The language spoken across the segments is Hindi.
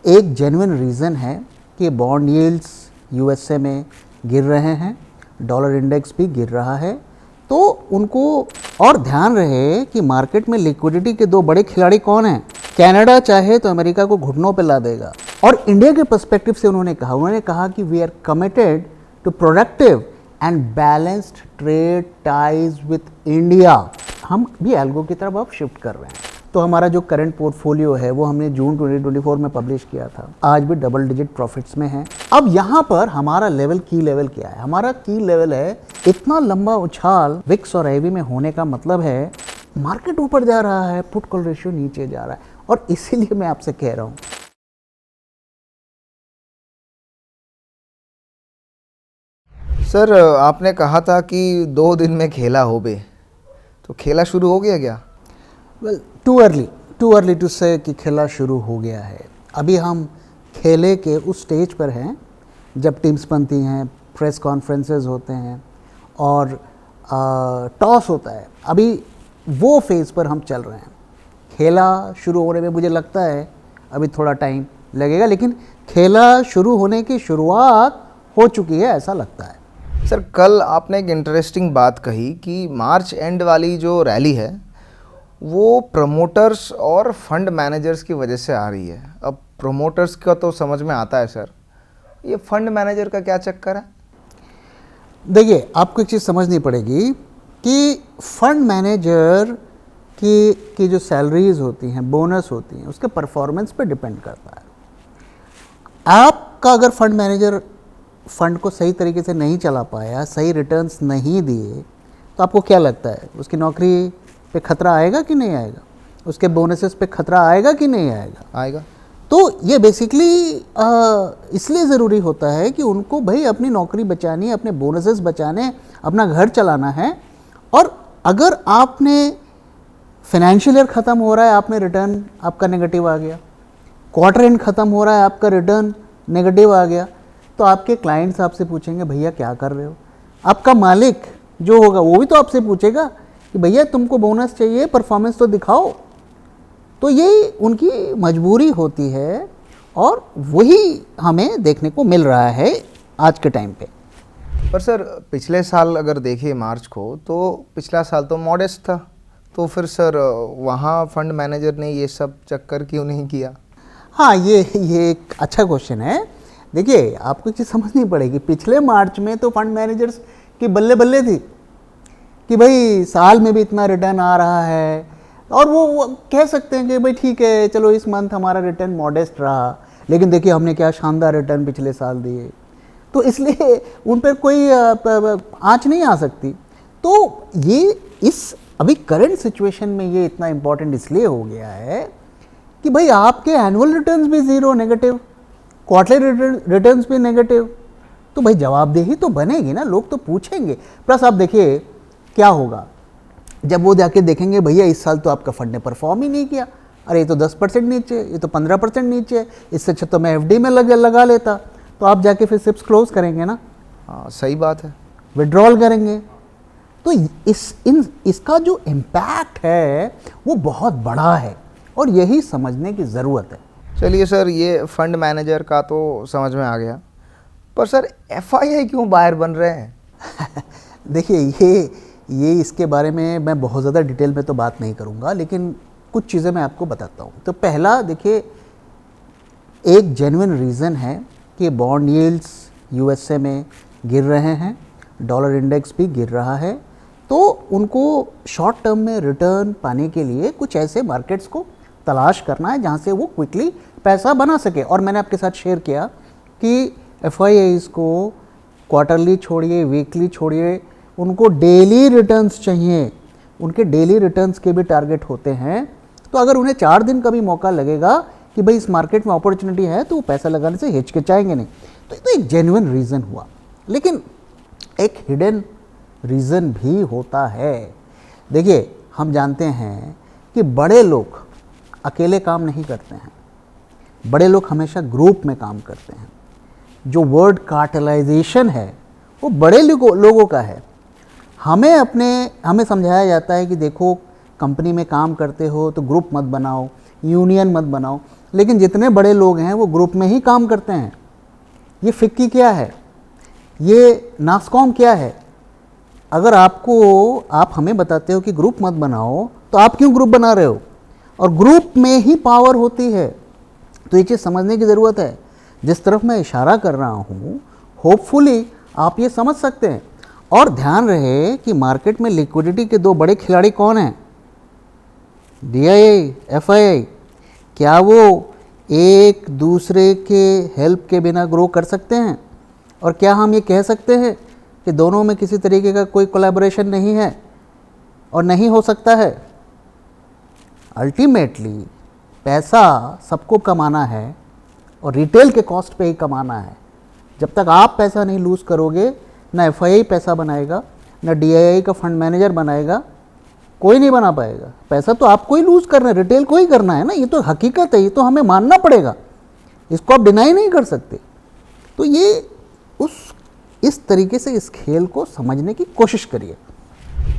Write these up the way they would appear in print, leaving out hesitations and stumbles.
एक जेन्युइन रीज़न है कि बॉन्ड यील्ड्स यूएसए में गिर रहे हैं, डॉलर इंडेक्स भी गिर रहा है, तो उनको और ध्यान रहे कि मार्केट में लिक्विडिटी के दो बड़े खिलाड़ी कौन हैं। कनाडा चाहे तो अमेरिका को घुटनों पे ला देगा, और इंडिया के पर्सपेक्टिव से उन्होंने कहा कि we are committed to productive and balanced trade ties with India. हम भी एल्गो की तरफ अब शिफ्ट कर रहे हैं। तो हमारा जो करंट पोर्टफोलियो है वो हमने जून 2024 में पब्लिश किया था, आज भी डबल डिजिट प्रॉफिट्स में है। अब यहाँ पर हमारा की लेवल क्या है? हमारा की लेवल है, इतना लंबा उछाल विक्स और एवी में होने का मतलब है मार्केट ऊपर जा रहा है, पुट कॉल रेशियो नीचे जा रहा है, और इसीलिए मैं आपसे कह रहा हूँ सर, आपने कहा था कि 2 दिन में खेला हो बे, तो खेला शुरू हो गया क्या? वेल, टू अर्ली टू से कि खेला शुरू हो गया है। अभी हम खेले के उस स्टेज पर हैं जब टीम्स बनती हैं, प्रेस कॉन्फ्रेंसेस होते हैं और टॉस होता है। अभी वो फेज़ पर हम चल रहे हैं। खेला शुरू होने में मुझे लगता है अभी थोड़ा टाइम लगेगा, लेकिन खेला शुरू होने की शुरुआत हो चुकी है, ऐसा लगता है। सर, कल आपने एक इंटरेस्टिंग बात कही कि मार्च एंड वाली जो रैली है वो प्रमोटर्स और फंड मैनेजर्स की वजह से आ रही है। अब प्रमोटर्स का तो समझ में आता है सर, ये फंड मैनेजर का क्या चक्कर है? देखिए, आपको एक चीज़ समझनी पड़ेगी कि फंड मैनेजर की जो सैलरीज होती हैं, बोनस होती हैं, उसके परफॉर्मेंस पे डिपेंड करता है। आपका अगर फंड मैनेजर फंड को सही तरीके से नहीं चला पाया, सही रिटर्न्स नहीं दिए, तो आपको क्या लगता है उसकी नौकरी पे खतरा आएगा कि नहीं आएगा? उसके बोनसेस पे खतरा आएगा कि नहीं आएगा? आएगा। तो ये बेसिकली इसलिए ज़रूरी होता है कि उनको भाई अपनी नौकरी बचानी है, अपने बोनसेस बचाने, अपना घर चलाना है। और अगर आपने फाइनेंशियल ईयर ख़त्म हो रहा है, आपने रिटर्न आपका नेगेटिव आ गया, क्वार्टर एंड ख़त्म हो रहा है, आपका रिटर्न नेगेटिव आ गया, तो आपके क्लाइंट्स आपसे पूछेंगे भैया क्या कर रहे हो। आपका मालिक जो होगा वो भी तो आपसे पूछेगा कि भैया तुमको बोनस चाहिए, परफॉर्मेंस तो दिखाओ। तो ये उनकी मजबूरी होती है और वही हमें देखने को मिल रहा है आज के टाइम पे। पर सर, पिछले साल अगर देखिए मार्च को, तो पिछला साल तो मॉडेस्ट था, तो फिर सर वहाँ फंड मैनेजर ने ये सब चक्कर क्यों नहीं किया? हाँ, ये एक अच्छा क्वेश्चन है। देखिए, आपको एक चीज़ समझनी पड़ेगी, पिछले मार्च में तो फंड मैनेजर्स की बल्ले बल्ले थी कि भाई साल में भी इतना रिटर्न आ रहा है, और वो कह सकते हैं कि भाई ठीक है, चलो इस मंथ हमारा रिटर्न मॉडेस्ट रहा, लेकिन देखिए हमने क्या शानदार रिटर्न पिछले साल दिए, तो इसलिए उन पर कोई आँच नहीं आ सकती। तो ये इस अभी करंट सिचुएशन में ये इतना इम्पोर्टेंट इसलिए हो गया है कि भाई आपके एनुअल रिटर्न्स भी ज़ीरो, नेगेटिव, क्वार्टरली रिटर्न्स भी नेगेटिव, तो भाई जवाबदेही तो बनेगी ना, लोग तो पूछेंगे। प्लस आप देखिए क्या होगा जब वो जाके देखेंगे भैया इस साल तो आपका फंड ने परफॉर्म ही नहीं किया, अरे ये तो 10% नीचे, ये तो 15% नीचे, इससे अच्छा तो मैं एफडी में लगा लेता। तो आप जाके फिर सिप्स क्लोज करेंगे ना। हाँ, सही बात है। विड्रॉल करेंगे। तो इसका जो इम्पैक्ट है वो बहुत बड़ा है और यही समझने की ज़रूरत है। चलिए सर, ये फंड मैनेजर का तो समझ में आ गया, पर सर एफआईआई क्यों बायर बन रहे हैं? देखिए, ये इसके बारे में मैं बहुत ज़्यादा डिटेल में तो बात नहीं करूँगा, लेकिन कुछ चीज़ें मैं आपको बताता हूँ। तो पहला देखिए, एक जेन्युइन रीज़न है कि बॉन्ड यील्ड्स यूएसए में गिर रहे हैं, डॉलर इंडेक्स भी गिर रहा है, तो उनको शॉर्ट टर्म में रिटर्न पाने के लिए कुछ ऐसे मार्केट्स को तलाश करना है जहाँ से वो क्विकली पैसा बना सके। और मैंने आपके साथ शेयर किया कि एफआईआईज़ को क्वार्टरली छोड़िए, वीकली छोड़िए, उनको डेली रिटर्न्स चाहिए। उनके डेली रिटर्न्स के भी टारगेट होते हैं। तो अगर उन्हें 4 दिन का भी मौका लगेगा कि भाई इस मार्केट में अपॉर्चुनिटी है, तो वो पैसा लगाने से हिचकिचाएंगे नहीं। तो ये तो एक जेन्युइन रीज़न हुआ, लेकिन एक हिडन रीज़न भी होता है। देखिए, हम जानते हैं कि बड़े लोग अकेले काम नहीं करते हैं, बड़े लोग हमेशा ग्रुप में काम करते हैं। जो वर्ड कार्टेलाइजेशन है वो बड़े लोगों का है। हमें समझाया जाता है कि देखो, कंपनी में काम करते हो तो ग्रुप मत बनाओ, यूनियन मत बनाओ, लेकिन जितने बड़े लोग हैं वो ग्रुप में ही काम करते हैं। ये फिक्की क्या है, ये नास्कॉम क्या है? अगर आप हमें बताते हो कि ग्रुप मत बनाओ, तो आप क्यों ग्रुप बना रहे हो? और ग्रुप में ही पावर होती है। तो ये चीज़ समझने की ज़रूरत है। जिस तरफ मैं इशारा कर रहा हूँ, होपफुली आप ये समझ सकते हैं। और ध्यान रहे कि मार्केट में लिक्विडिटी के दो बड़े खिलाड़ी कौन हैं? DII, FII। क्या वो एक दूसरे के हेल्प के बिना ग्रो कर सकते हैं? और क्या हम ये कह सकते हैं कि दोनों में किसी तरीके का कोई कोलैबोरेशन नहीं है और नहीं हो सकता है? अल्टीमेटली पैसा सबको कमाना है और रिटेल के कॉस्ट पे ही कमाना है। जब तक आप पैसा नहीं लूज़ करोगे, ना FII पैसा बनाएगा, ना DII का फंड मैनेजर बनाएगा, कोई नहीं बना पाएगा। पैसा तो आपको ही लूज़ करना है, रिटेल को ही करना है ना। ये तो हकीकत है, ये तो हमें मानना पड़ेगा, इसको आप डिनाई नहीं कर सकते। तो ये इस तरीके से इस खेल को समझने की कोशिश करिए।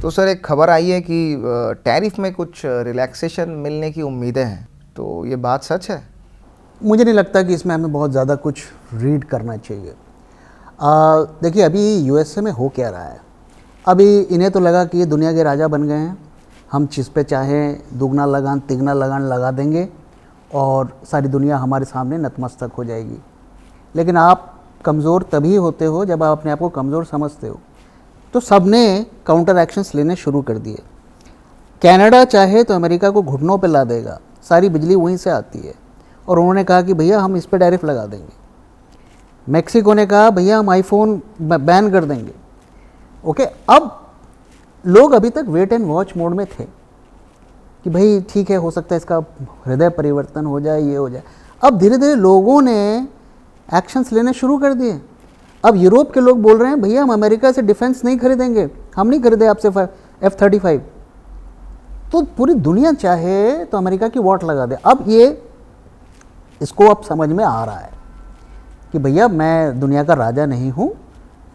तो सर एक खबर आई है कि टैरिफ में कुछ रिलैक्सेशन मिलने की उम्मीदें हैं, तो ये बात सच है? मुझे नहीं लगता कि इसमें हमें बहुत ज़्यादा कुछ रीड करना चाहिए। देखिए अभी USA में हो क्या रहा है। अभी इन्हें तो लगा कि ये दुनिया के राजा बन गए हैं, हम जिस पे चाहें दुगना लगान तिगना लगान लगा देंगे और सारी दुनिया हमारे सामने नतमस्तक हो जाएगी। लेकिन आप कमज़ोर तभी होते हो जब आप अपने आप को कमज़ोर समझते हो। तो सब ने काउंटर एक्शंस लेने शुरू कर दिए। कनाडा चाहे तो अमेरिका को घुटनों पे ला देगा, सारी बिजली वहीं से आती है, और उन्होंने कहा कि भैया हम इस पे टैरिफ लगा देंगे। मेक्सिको ने कहा भैया हम आईफोन बैन कर देंगे। ओके, अब लोग अभी तक वेट एंड वॉच मोड में थे कि भाई ठीक है, हो सकता है इसका हृदय परिवर्तन हो जाए, ये हो जाए। अब धीरे धीरे लोगों ने एक्शंस लेने शुरू कर दिए। अब यूरोप के लोग बोल रहे हैं भैया हम अमेरिका से डिफेंस नहीं खरीदेंगे, हम नहीं खरीदे आपसे F-35। तो पूरी दुनिया चाहे तो अमेरिका की वॉट लगा दे। अब ये इसको अब समझ में आ रहा है कि भैया मैं दुनिया का राजा नहीं हूँ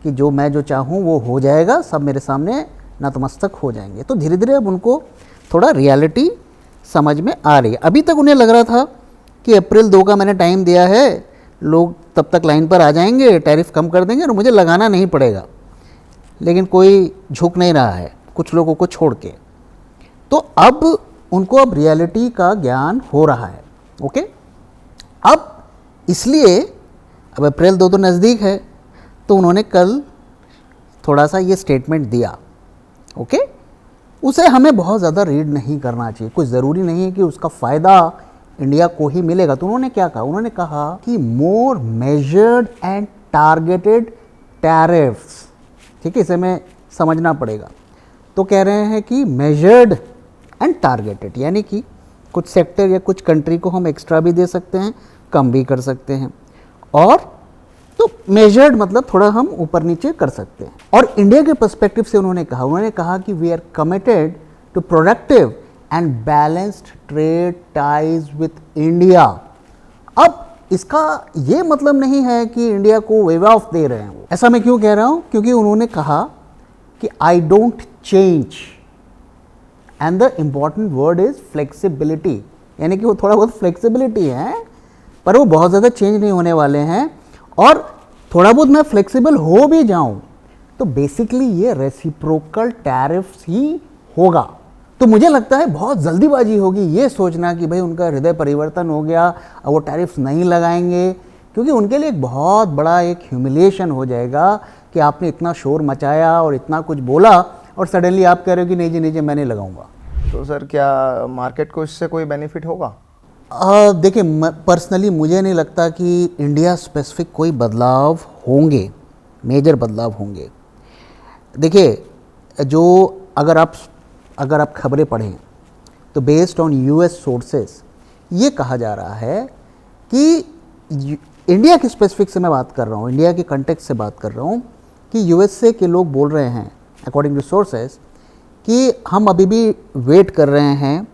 कि जो मैं जो चाहूँ वो हो जाएगा, सब मेरे सामने नतमस्तक हो जाएंगे। तो धीरे धीरे अब उनको थोड़ा रियलिटी समझ में आ रही है। अभी तक उन्हें लग रहा था कि अप्रैल 2 का मैंने टाइम दिया है, लोग तब तक लाइन पर आ जाएंगे, टैरिफ कम कर देंगे और मुझे लगाना नहीं पड़ेगा। लेकिन कोई झुक नहीं रहा है, कुछ लोगों को छोड़ के। तो अब उनको अब रियलिटी का ज्ञान हो रहा है। ओके, अब इसलिए अब अप्रैल 2 तो नज़दीक है, तो उन्होंने कल थोड़ा सा ये स्टेटमेंट दिया। ओके, उसे हमें बहुत ज़्यादा रीड नहीं करना चाहिए, कुछ ज़रूरी नहीं है कि उसका फ़ायदा इंडिया को ही मिलेगा। तो उन्होंने क्या कहा? उन्होंने कहा कि मोर मेजर्ड एंड टारगेटेड टैरिफ्स। ठीक है, इसे हमें समझना पड़ेगा। तो कह रहे हैं कि मेजर्ड एंड टारगेटेड, यानी कि कुछ सेक्टर या कुछ कंट्री को हम एक्स्ट्रा भी दे सकते हैं, कम भी कर सकते हैं। और तो मेजर्ड मतलब थोड़ा हम ऊपर नीचे कर सकते हैं। और इंडिया के पर्सपेक्टिव से उन्होंने कहा कि we are committed to productive and balanced trade ties with India. अब इसका ये मतलब नहीं है कि इंडिया को वेव ऑफ दे रहे हैं वो। ऐसा मैं क्यों कह रहा हूँ? क्योंकि उन्होंने कहा कि I don't change and the important word is flexibility, यानी कि वो थोड़ा बहुत फ्लेक्सिबिलिटी है पर वो बहुत ज़्यादा चेंज नहीं होने वाले हैं। और थोड़ा बहुत मैं फ्लेक्सिबल हो भी जाऊं तो बेसिकली ये रेसिप्रोकल टैरिफ्स ही होगा। तो मुझे लगता है बहुत जल्दीबाजी होगी ये सोचना कि भाई उनका हृदय परिवर्तन हो गया, अब वो टैरिफ्स नहीं लगाएंगे, क्योंकि उनके लिए एक बहुत बड़ा एक ह्यूमिलिएशन हो जाएगा कि आपने इतना शोर मचाया और इतना कुछ बोला और सडनली आप कह रहे हो कि नहीं जी नहीं जी मैं नहीं लगाऊंगा। तो सर क्या मार्केट को इससे कोई बेनिफिट होगा? देखिए पर्सनली मुझे नहीं लगता कि इंडिया स्पेसिफिक कोई बदलाव होंगे, मेजर बदलाव होंगे। देखिए जो अगर आप खबरें पढ़ें तो बेस्ड ऑन US सोर्सेस ये कहा जा रहा है कि इंडिया के स्पेसिफिक से मैं बात कर रहा हूँ, इंडिया के कंटेक्स्ट से बात कर रहा हूँ कि USA के लोग बोल रहे हैं अकॉर्डिंग टू सोर्सेस कि हम अभी भी वेट कर रहे हैं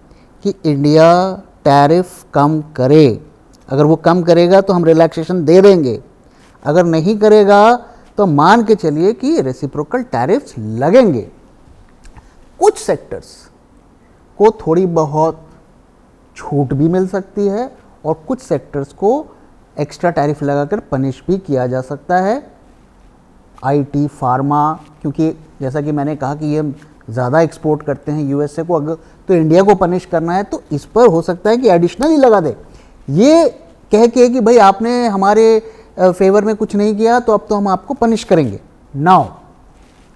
कि इंडिया टैरिफ कम करे। अगर वो कम करेगा तो हम रिलैक्सेशन दे देंगे, अगर नहीं करेगा तो मान के चलिए कि रेसिप्रोकल टैरिफ्स लगेंगे। कुछ सेक्टर्स को थोड़ी बहुत छूट भी मिल सकती है और कुछ सेक्टर्स को एक्स्ट्रा टैरिफ लगाकर पनिश भी किया जा सकता है। आईटी, फार्मा, क्योंकि जैसा कि मैंने कहा कि ये ज़्यादा एक्सपोर्ट करते हैं यूएसए को, अगर तो इंडिया को पनिश करना है तो इस पर हो सकता है कि एडिशनली लगा दे, ये कह के कि भाई आपने हमारे फेवर में कुछ नहीं किया तो अब तो हम आपको पनिश करेंगे। नाउ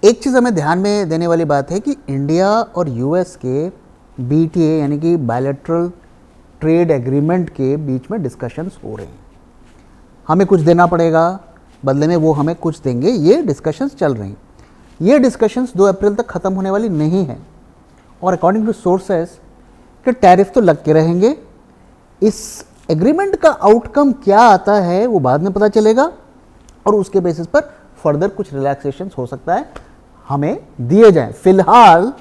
एक चीज़ हमें ध्यान में देने वाली बात है कि इंडिया और यूएस के बीटीए यानी कि बायलैटरल ट्रेड एग्रीमेंट के बीच में डिस्कशंस हो रहे हैं। हमें कुछ देना पड़ेगा, बदले में वो हमें कुछ देंगे, ये डिस्कशंस चल रही हैं। ये डिस्कशंस 2 अप्रैल तक ख़त्म होने वाली नहीं है और अकॉर्डिंग टू सोर्सेस कि टैरिफ तो लग के रहेंगे। इस एग्रीमेंट का आउटकम क्या आता है वो बाद में पता चलेगा और उसके बेसिस पर फर्दर कुछ रिलैक्सेशंस हो सकता है हमें दिए जाएं। फिलहाल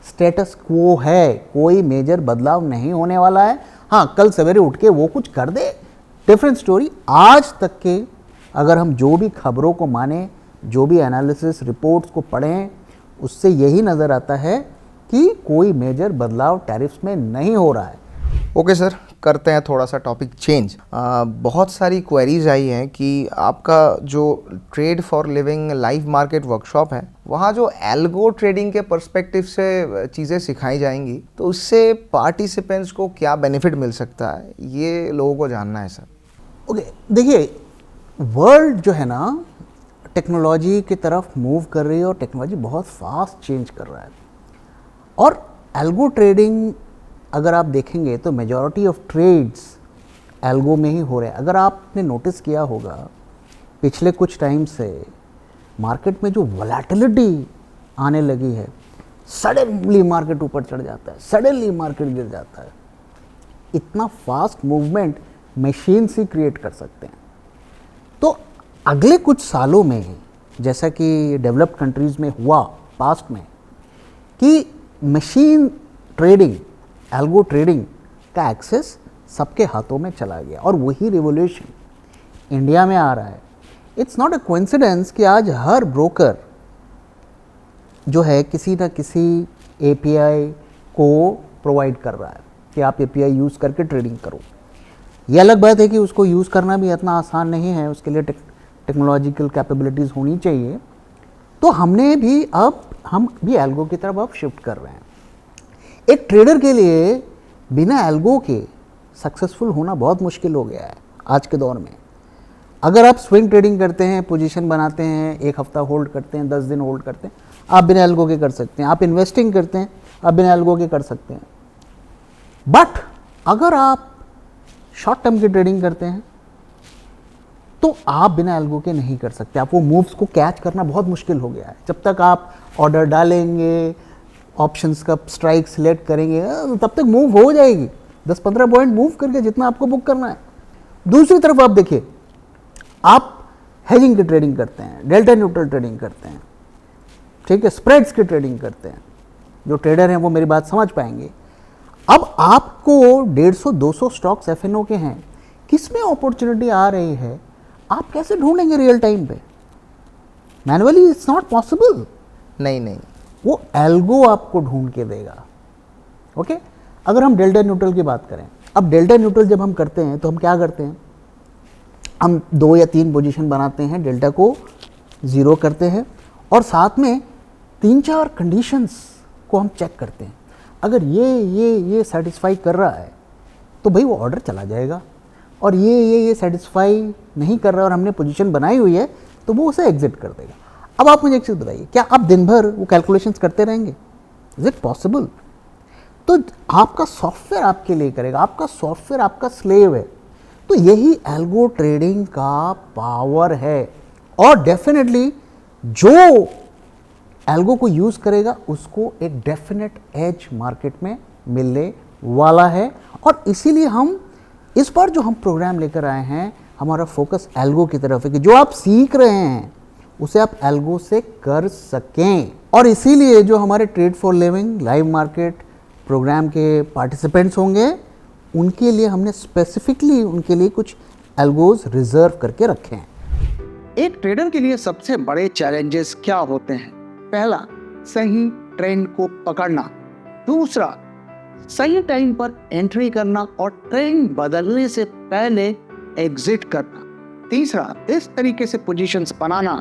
स्टेटस क्वो है, कोई मेजर बदलाव नहीं होने वाला है। हाँ, कल सवेरे उठ के वो कुछ कर दे, डिफरेंट स्टोरी। आज तक के अगर हम जो भी खबरों को माने, जो भी एनालिसिस रिपोर्ट्स को पढ़ें, उससे यही नज़र आता है कि कोई मेजर बदलाव टैरिफ्स में नहीं हो रहा है। ओके सर, करते हैं थोड़ा सा टॉपिक चेंज। बहुत सारी क्वेरीज आई हैं कि आपका जो trade for living live market workshop है, वहाँ जो एल्गो ट्रेडिंग के पर्सपेक्टिव से चीज़ें सिखाई जाएंगी, तो उससे पार्टिसिपेंट्स को क्या बेनिफिट मिल सकता है, ये लोगों को जानना है सर। ओके, देखिए वर्ल्ड जो है ना टेक्नोलॉजी की तरफ मूव कर रही है और टेक्नोलॉजी बहुत फास्ट चेंज कर रहा है और एल्गो ट्रेडिंग अगर आप देखेंगे तो मेजॉरिटी ऑफ ट्रेड्स एल्गो में ही हो रहे हैं। अगर आपने नोटिस किया होगा पिछले कुछ टाइम से मार्केट में जो वोलेटिलिटी आने लगी है, सडनली मार्केट ऊपर चढ़ जाता है, सडनली मार्केट गिर जाता है। इतना फास्ट मूवमेंट मशीन्स ही क्रिएट कर सकते हैं। तो अगले कुछ सालों में, जैसा कि डेवलप्ड कंट्रीज़ में हुआ पास्ट में, कि मशीन ट्रेडिंग, एल्गो ट्रेडिंग का एक्सेस सबके हाथों में चला गया और वही रिवोल्यूशन इंडिया में आ रहा है। इट्स नॉट अ कोइंसिडेंस कि आज हर ब्रोकर जो है किसी न किसी एपीआई को प्रोवाइड कर रहा है कि आप एपीआई यूज़ करके ट्रेडिंग करो। ये अलग बात है कि उसको यूज़ करना भी इतना आसान नहीं है, उसके लिए टेक्नोलॉजिकल कैपेबिलिटीज़ होनी चाहिए। तो हम भी एल्गो की तरफ अब शिफ्ट कर रहे हैं। एक ट्रेडर के लिए बिना एल्गो के सक्सेसफुल होना बहुत मुश्किल हो गया है आज के दौर में। अगर आप स्विंग ट्रेडिंग करते हैं, पोजीशन बनाते हैं, 1 हफ्ता होल्ड करते हैं, 10 दिन होल्ड करते हैं, आप बिना एल्गो के कर सकते हैं। आप इन्वेस्टिंग करते हैं, आप बिना एल्गो के कर सकते हैं। बट अगर आप शॉर्ट टर्म की ट्रेडिंग करते हैं तो आप बिना एल्गो के नहीं कर सकते। आप वो मूव्स को कैच करना बहुत मुश्किल हो गया है। जब तक आप ऑर्डर डालेंगे, ऑप्शंस का स्ट्राइक सिलेक्ट करेंगे, तब तक मूव हो जाएगी। 10-15 पॉइंट मूव करके जितना आपको बुक करना है। दूसरी तरफ आप देखिए, आप हेजिंग की ट्रेडिंग करते हैं, डेल्टा न्यूट्रल ट्रेडिंग करते हैं, ठीक है, स्प्रेड्स की ट्रेडिंग करते हैं। जो ट्रेडर हैं वो मेरी बात समझ पाएंगे। अब आपको 150-200 स्टॉक्स एफएनओ के हैं, किस में अपॉर्चुनिटी आ रही है, आप कैसे ढूंढेंगे रियल टाइम पे? Manually it's not possible. नहीं, वो एल्गो आपको ढूंढ के देगा। ओके, अगर हम डेल्टा न्यूट्रल की बात करें, अब डेल्टा न्यूट्रल जब हम करते हैं तो हम क्या करते हैं, हम 2 या 3 पोजीशन बनाते हैं, डेल्टा को 0 करते हैं और साथ में 3-4 कंडीशंस को हम चेक करते हैं। अगर ये सेटिस्फाई कर रहा है तो भाई वो ऑर्डर चला जाएगा, और ये सेटिस्फाई नहीं कर रहा और हमने पोजीशन बनाई हुई है तो वो उसे एग्जिट कर देगा। अब आप मुझे एक चीज़ बताइए, क्या आप दिन भर वो कैलकुलेशंस करते रहेंगे? Is it possible? तो आपका सॉफ्टवेयर आपके लिए करेगा, आपका सॉफ्टवेयर आपका स्लेव है। तो यही एल्गो ट्रेडिंग का पावर है और डेफिनेटली जो एल्गो को यूज़ करेगा उसको एक डेफिनेट एज मार्केट में मिलने वाला है। और इसीलिए हम इस बार जो हम प्रोग्राम लेकर आए हैं, हमारा फोकस एल्गो की तरफ है कि जो आप सीख रहे हैं उसे आप एल्गो से कर सकें। और इसीलिए जो हमारे trade for living live market programme के पार्टिसिपेंट्स होंगे, उनके लिए हमने स्पेसिफिकली उनके लिए कुछ एल्गोज रिजर्व करके रखे हैं। एक ट्रेडर के लिए सबसे बड़े चैलेंजेस क्या होते हैं? पहला, सही ट्रेंड को पकड़ना। दूसरा, सही टाइम पर एंट्री करना और ट्रेंड बदलने से पहले एग्जिट करना। तीसरा, इस तरीके से पोजीशंस बनाना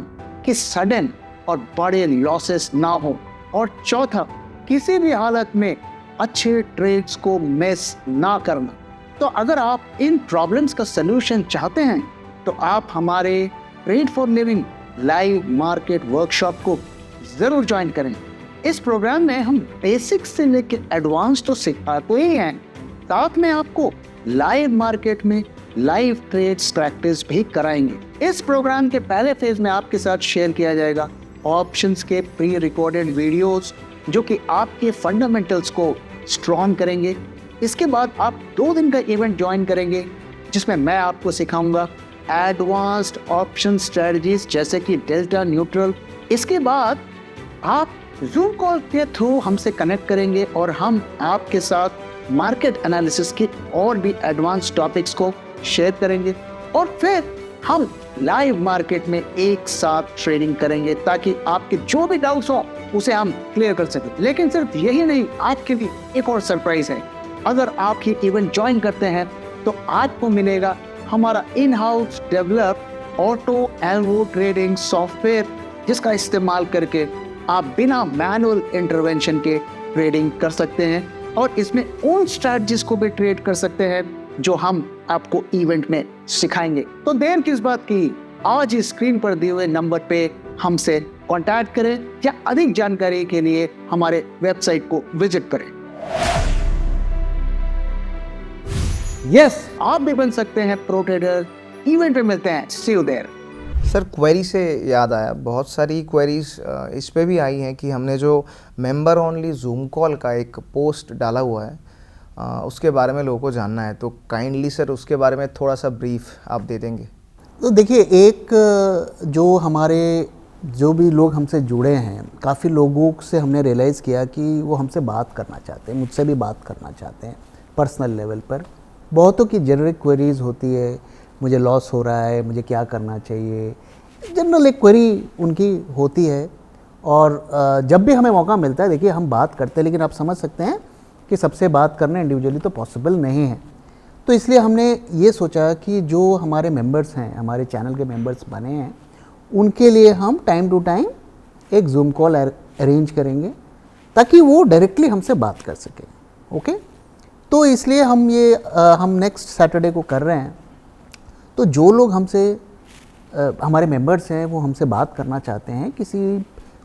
कि सडन और बड़े लॉसेस ना हो। और चौथा, किसी भी हालत में अच्छे ट्रेड्स को मिस ना करना। तो अगर आप इन प्रॉब्लम्स का सलूशन चाहते हैं तो आप हमारे trade for living live market workshop को जरूर ज्वाइन करें। इस प्रोग्राम में हम बेसिक्स से लेकर एडवांस तो सिखाते ही हैं, साथ में आपको लाइव मार्केट में लाइव ट्रेड्स प्रैक्टिस भी कराएंगे। इस प्रोग्राम के पहले फेज में आपके साथ शेयर किया जाएगा ऑप्शंस के प्री रिकॉर्डेड वीडियोस जो कि आपके फंडामेंटल्स को स्ट्रॉन्ग करेंगे। इसके बाद आप 2 दिन का इवेंट ज्वाइन करेंगे जिसमें मैं आपको सिखाऊंगा एडवांस्ड ऑप्शन स्ट्रेटजीज जैसे कि डेल्टा न्यूट्रल। इसके बाद आप जूम कॉल के थ्रू हमसे कनेक्ट करेंगे और हम आपके साथ मार्केट एनालिसिस के और भी एडवांस टॉपिक्स को शेयर करेंगे और फिर हम लाइव मार्केट में एक साथ ट्रेडिंग करेंगे ताकि आपके जो भी डाउट्स हो उसे हम क्लियर कर सकें। लेकिन सिर्फ यही नहीं, आपके लिए एक और सरप्राइज है। अगर आप ये इवेंट ज्वाइन करते हैं तो आपको मिलेगा हमारा in house develop auto algo trading software जिसका इस्तेमाल करके आप बिना मैनुअल इंटरवेंशन के ट्रेडिंग कर सकते हैं और इसमें उन स्ट्रैटेजीज को भी ट्रेड कर सकते हैं जो हम आपको इवेंट में सिखाएंगे। तो देर किस बात की, आज ही स्क्रीन पर दिए हुए नंबर पे हमसे कांटेक्ट करें या अधिक जानकारी के लिए हमारे वेबसाइट को विजिट करें। यस, आप भी बन सकते हैं प्रो ट्रेडर। इवेंट पे मिलते हैं, सी यू देयर। सर, क्वेरी से याद आया, बहुत सारी क्वेरीज इस पे भी आई हैं कि हमने जो मेंबर ओनली जूम कॉल का एक पोस्ट डाला हुआ है उसके बारे में लोगों को जानना है, तो काइंडली सर उसके बारे में थोड़ा सा ब्रीफ आप दे देंगे। तो देखिए, एक जो हमारे जो भी लोग हमसे जुड़े हैं, काफ़ी लोगों से हमने रियलाइज़ किया कि वो हमसे बात करना चाहते हैं, मुझसे भी बात करना चाहते हैं पर्सनल लेवल पर। बहुतों की जेनरिक क्वेरीज़ होती है, मुझे लॉस हो रहा है, मुझे क्या करना चाहिए, जनरल एक क्वेरी उनकी होती है। और जब भी हमें मौका मिलता है, देखिए हम बात करते हैं, लेकिन आप समझ सकते हैं कि सबसे बात करना इंडिविजुअली तो पॉसिबल नहीं है। तो इसलिए हमने ये सोचा कि जो हमारे मेंबर्स हैं, हमारे चैनल के मेंबर्स बने हैं, उनके लिए हम टाइम टू टाइम एक जूम कॉल अरेंज करेंगे ताकि वो डायरेक्टली हमसे बात कर सकें। ओके, तो इसलिए हम नेक्स्ट सैटरडे को कर रहे हैं। तो जो लोग हमसे हमारे मेंबर्स हैं वो हमसे बात करना चाहते हैं,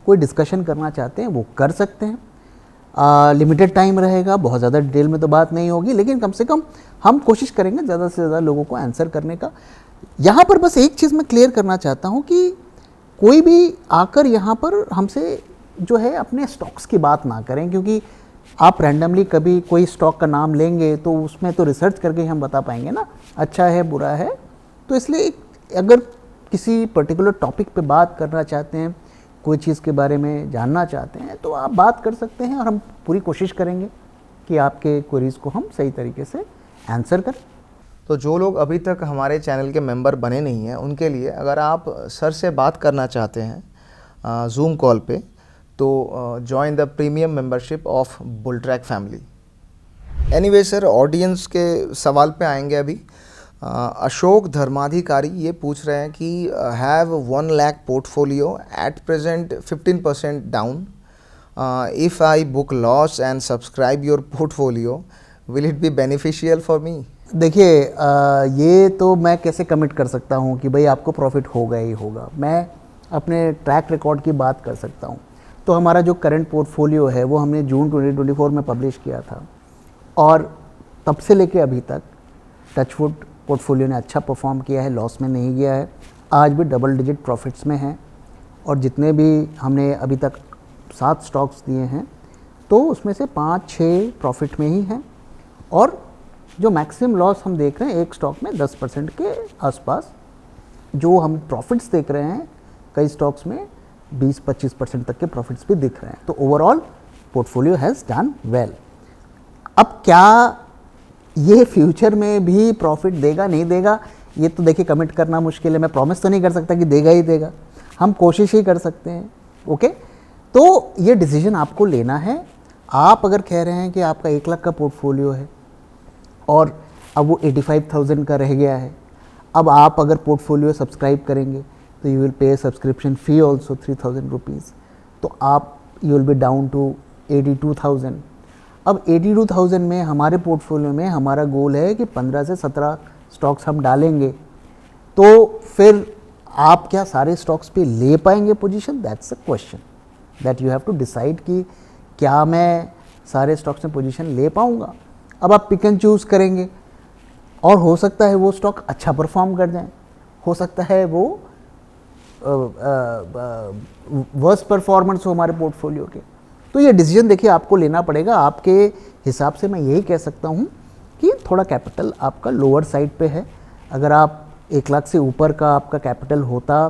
कोई डिस्कशन करना चाहते हैं, वो कर सकते हैं। लिमिटेड टाइम रहेगा, बहुत ज़्यादा डिटेल में तो बात नहीं होगी, लेकिन कम से कम हम कोशिश करेंगे ज़्यादा से ज़्यादा लोगों को आंसर करने का। यहाँ पर बस एक चीज़ मैं क्लियर करना चाहता हूँ कि कोई भी आकर यहाँ पर हमसे जो है अपने स्टॉक्स की बात ना करें, क्योंकि आप रैंडमली कभी कोई स्टॉक का नाम लेंगे तो उसमें तो रिसर्च करके हम बता पाएंगे ना, अच्छा है बुरा है। तो इसलिए अगर किसी पर्टिकुलर टॉपिक पे बात करना चाहते हैं, कोई चीज़ के बारे में जानना चाहते हैं, तो आप बात कर सकते हैं और हम पूरी कोशिश करेंगे कि आपके क्वेरीज़ को हम सही तरीके से आंसर करें। तो जो लोग अभी तक हमारे चैनल के मेंबर बने नहीं हैं, उनके लिए अगर आप सर से बात करना चाहते हैं जूम कॉल पे, तो join the premium membership of Bulltrack family. Anyway sir, audience के सवाल पे आएंगे अभी। अशोक धर्माधिकारी ये पूछ रहे हैं कि have 1 lakh portfolio at present 15% down, if I book loss and subscribe your portfolio will it be beneficial for me? देखिए, ये तो मैं कैसे कमिट कर सकता हूँ कि भाई आपको प्रॉफिट होगा ही होगा। मैं अपने ट्रैक रिकॉर्ड की बात कर सकता हूँ। तो हमारा जो करंट पोर्टफोलियो है वो हमने जून 2024 में पब्लिश किया था और तब से लेके अभी तक टचवुड पोर्टफोलियो ने अच्छा परफॉर्म किया है, लॉस में नहीं गया है, आज भी डबल डिजिट प्रॉफिट्स में है। और जितने भी हमने अभी तक 7 स्टॉक्स दिए हैं तो उसमें से 5-6 प्रॉफिट में ही हैं। और जो मैक्सिमम लॉस हम देख रहे हैं एक स्टॉक में 10% के आसपास, जो हम प्रॉफिट्स देख रहे हैं कई स्टॉक्स में 20-25% तक के प्रॉफिट्स भी दिख रहे हैं। तो overall portfolio has done well. अब क्या ये फ्यूचर में भी प्रॉफिट देगा नहीं देगा, ये तो देखिए कमिट करना मुश्किल है। मैं प्रॉमिस तो नहीं कर सकता कि देगा ही देगा, हम कोशिश ही कर सकते हैं। ओके, तो ये डिसीजन आपको लेना है। आप अगर कह रहे हैं कि आपका 1 लाख का पोर्टफोलियो है और अब वो 85,000 का रह गया है, अब आप अगर पोर्टफोलियो सब्सक्राइब करेंगे तो you will pay subscription fee also 3,000 rupees, तो आप you will be down to 82,000। अब 82,000 में हमारे पोर्टफोलियो में हमारा गोल है कि 15 से 17 स्टॉक्स हम डालेंगे, तो फिर आप क्या सारे स्टॉक्स पे ले पाएंगे position? That's a question that you have to decide कि क्या मैं सारे स्टॉक्स में पोजीशन ले पाऊंगा। अब आप पिक एंड चूज़ करेंगे और हो सकता है वो स्टॉक अच्छा परफॉर्म कर जाए, हो सकता है वो वर्स परफॉर्मेंस हो हमारे पोर्टफोलियो के। तो ये डिसीजन देखिए आपको लेना पड़ेगा। आपके हिसाब से मैं यही कह सकता हूँ कि थोड़ा कैपिटल आपका लोअर साइड पे है। अगर आप 1 लाख से ऊपर का आपका कैपिटल होता,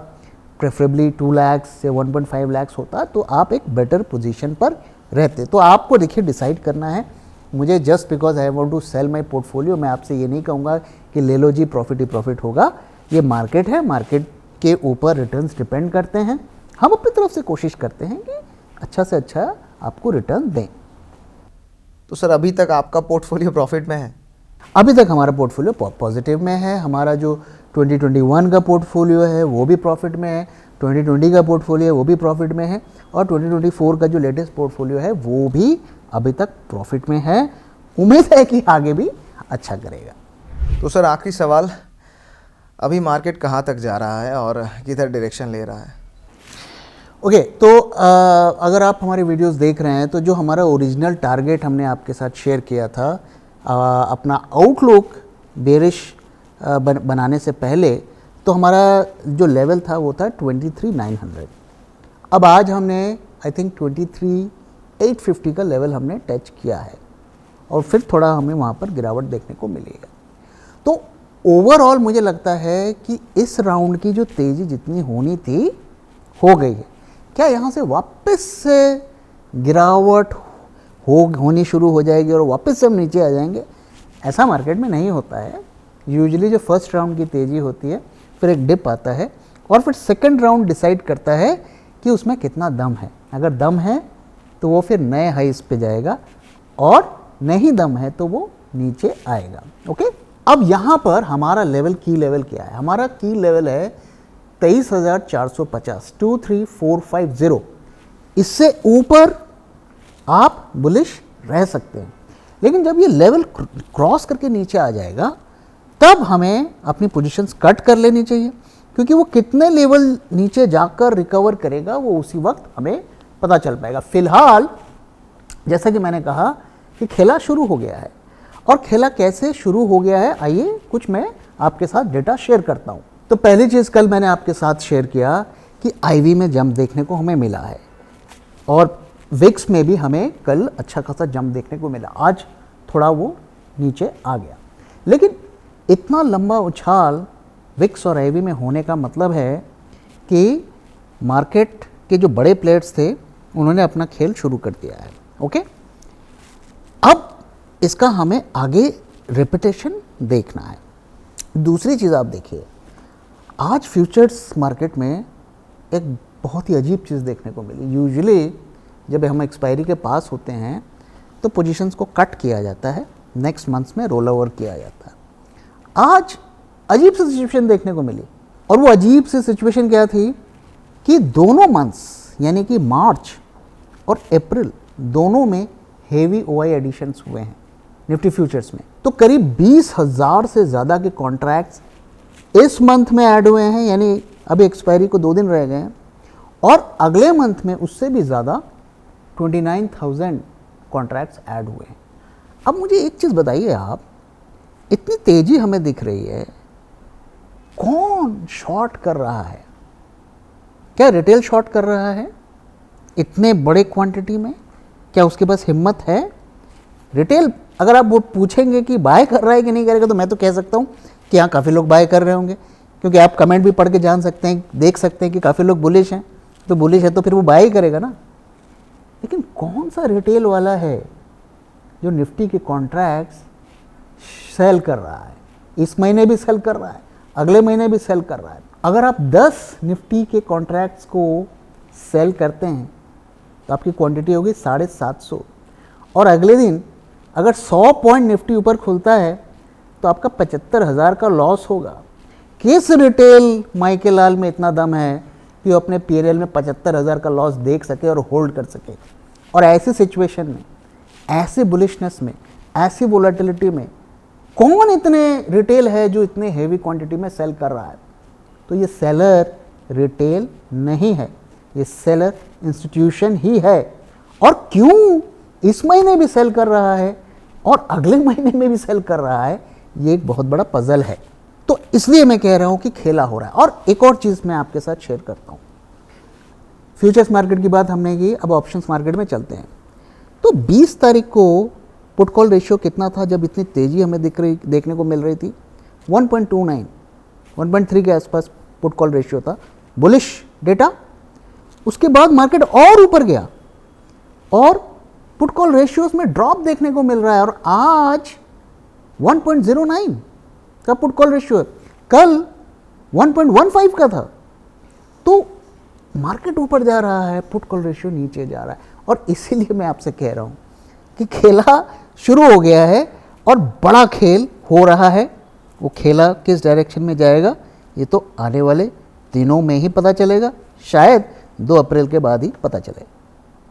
प्रेफरेबली 2 लाख से 1.5 लाख होता, तो आप एक बेटर पोजीशन पर रहते। तो आपको देखिए डिसाइड करना है। मुझे just because I want to sell my portfolio, मैं आपसे ये नहीं कहूँगा कि ले लो जी प्रॉफिट ही प्रॉफिट होगा। ये मार्केट है, मार्केट के ऊपर रिटर्न्स डिपेंड करते हैं। हम अपनी तरफ से कोशिश करते हैं कि अच्छा से अच्छा आपको रिटर्न दें। तो सर अभी तक आपका पोर्टफोलियो प्रॉफिट में है? अभी तक हमारा पोर्टफोलियो पॉजिटिव में है। हमारा जो 2021 का पोर्टफोलियो है वो भी प्रॉफिट में है, 2020 का पोर्टफोलियो है वो भी प्रॉफिट में है, और 2024 का जो लेटेस्ट पोर्टफोलियो है वो भी अभी तक प्रॉफिट में है। उम्मीद है कि आगे भी अच्छा करेगा। तो सर आखिरी सवाल, अभी मार्केट कहाँ तक जा रहा है और किधर डायरेक्शन ले रहा है? ओके, तो अगर आप हमारे वीडियोस देख रहे हैं तो जो हमारा ओरिजिनल टारगेट हमने आपके साथ शेयर किया था अपना आउटलुक बेरिश बनाने से पहले, तो हमारा जो लेवल था वो था 23,900। अब आज हमने आई थिंक 23,850 का लेवल हमने टच किया है और फिर थोड़ा हमें वहाँ पर गिरावट देखने को मिलेगा। तो ओवरऑल मुझे लगता है कि इस राउंड की जो तेज़ी जितनी होनी थी हो गई है। क्या यहाँ से वापस से गिरावट होनी शुरू हो जाएगी और वापस से हम नीचे आ जाएंगे? ऐसा मार्केट में नहीं होता है। यूजुअली जो फर्स्ट राउंड की तेज़ी होती है, फिर एक डिप आता है और फिर सेकंड राउंड डिसाइड करता है कि उसमें कितना दम है। अगर दम है तो वो फिर नए हाइस पे जाएगा और नहीं दम है तो वो नीचे आएगा। ओके, अब यहाँ पर हमारा लेवल, की लेवल क्या है? हमारा की लेवल है 23,450, 23,450। इससे ऊपर आप बुलिश रह सकते हैं, लेकिन जब ये लेवल क्रॉस करके नीचे आ जाएगा तब हमें अपनी पोजीशंस कट कर लेनी चाहिए, क्योंकि वो कितने लेवल नीचे जाकर रिकवर करेगा वो उसी वक्त हमें पता चल पाएगा। फिलहाल जैसा कि मैंने कहा कि खेला शुरू हो गया है, और खेला कैसे शुरू हो गया है, आइए कुछ मैं आपके साथ डेटा शेयर करता हूँ। तो पहली चीज़ कल मैंने आपके साथ शेयर किया कि आईवी में जंप देखने को हमें मिला है और विक्स में भी हमें कल अच्छा खासा जंप देखने को मिला। आज थोड़ा वो नीचे आ गया, लेकिन इतना लंबा उछाल विक्स और आईवी में होने का मतलब है कि मार्केट के जो बड़े प्लेयर्स थे उन्होंने अपना खेल शुरू कर दिया है। ओके, अब इसका हमें आगे रिपीटेशन देखना है। दूसरी चीज़ आप देखिए, आज फ्यूचर्स मार्केट में एक बहुत ही अजीब चीज़ देखने को मिली। यूजुअली जब हम एक्सपायरी के पास होते हैं तो पोजीशंस को कट किया जाता है, नेक्स्ट मंथ्स में रोल ओवर किया जाता है। आज अजीब सी सिचुएशन देखने को मिली, और वो अजीब सी सिचुएशन क्या थी कि दोनों मंथ्स यानी कि मार्च और अप्रैल दोनों में हेवी ओआई एडिशंस हुए हैं निफ्टी फ्यूचर्स में। तो करीब 20,000 से ज़्यादा के कॉन्ट्रैक्ट्स इस मंथ में ऐड हुए हैं, यानी अभी एक्सपायरी को 2 दिन रह गए हैं, और अगले मंथ में उससे भी ज़्यादा 29,000 कॉन्ट्रैक्ट्स ऐड हुए हैं। अब मुझे एक चीज़ बताइए, आप इतनी तेज़ी हमें दिख रही है, कौन शॉर्ट कर रहा है? क्या रिटेल शॉर्ट कर रहा है इतने बड़े क्वांटिटी में? क्या उसके पास हिम्मत है? रिटेल अगर आप वो पूछेंगे कि बाय कर रहा है कि नहीं करेगा, तो मैं तो कह सकता हूँ कि हाँ काफ़ी लोग बाय कर रहे होंगे, क्योंकि आप कमेंट भी पढ़ के जान सकते हैं, देख सकते हैं कि काफ़ी लोग बुलिश हैं। तो बुलिश है तो फिर वो बाय ही करेगा ना। लेकिन कौन सा रिटेल वाला है जो निफ्टी के कॉन्ट्रैक्ट्स सेल कर रहा है? इस महीने भी सेल कर रहा है, अगले महीने भी सेल कर रहा है। अगर आप 10 निफ्टी के कॉन्ट्रैक्ट्स को सेल करते हैं तो आपकी क्वांटिटी होगी 750। और अगले दिन अगर 100 पॉइंट निफ्टी ऊपर खुलता है तो आपका 75,000 का लॉस होगा। किस रिटेल माइकेलाल में इतना दम है कि वो अपने पीएनएल में 75,000 का लॉस देख सके और होल्ड कर सके? और ऐसी सिचुएशन में, ऐसे बुलिशनेस में, ऐसी वोलेटिलिटी में कौन इतने रिटेल है जो इतने हेवी क्वांटिटी में सेल कर रहा है? तो ये सेलर रिटेल नहीं है, ये सेलर इंस्टीट्यूशन ही है। और क्यों इस महीने भी सेल कर रहा है और अगले महीने में भी सेल कर रहा है, ये एक बहुत बड़ा पजल है। तो इसलिए मैं कह रहा हूं कि खेला हो रहा है। और एक और चीज़ मैं आपके साथ शेयर करता हूं। फ्यूचर्स मार्केट की बात हमने की, अब ऑप्शंस मार्केट में चलते हैं। तो 20 तारीख को पुट कॉल रेशियो कितना था जब इतनी तेज़ी हमें देखने को मिल रही थी? 1.29, 1.3 के आसपास पुट कॉल रेशियो था, बुलिश डेटा। उसके बाद मार्केट और ऊपर गया और पुट कॉल रेशियोज में ड्रॉप देखने को मिल रहा है और आज 1.09 का पुट कॉल रेशियो है, कल 1.15 का था। तो मार्केट ऊपर जा रहा है, पुट कॉल रेशियो नीचे जा रहा है। और इसीलिए मैं आपसे कह रहा हूं कि खेला शुरू हो गया है और बड़ा खेल हो रहा है। वो खेला किस डायरेक्शन में जाएगा ये तो आने वाले दिनों में ही पता चलेगा, शायद 2 अप्रैल के बाद ही पता चलेगा।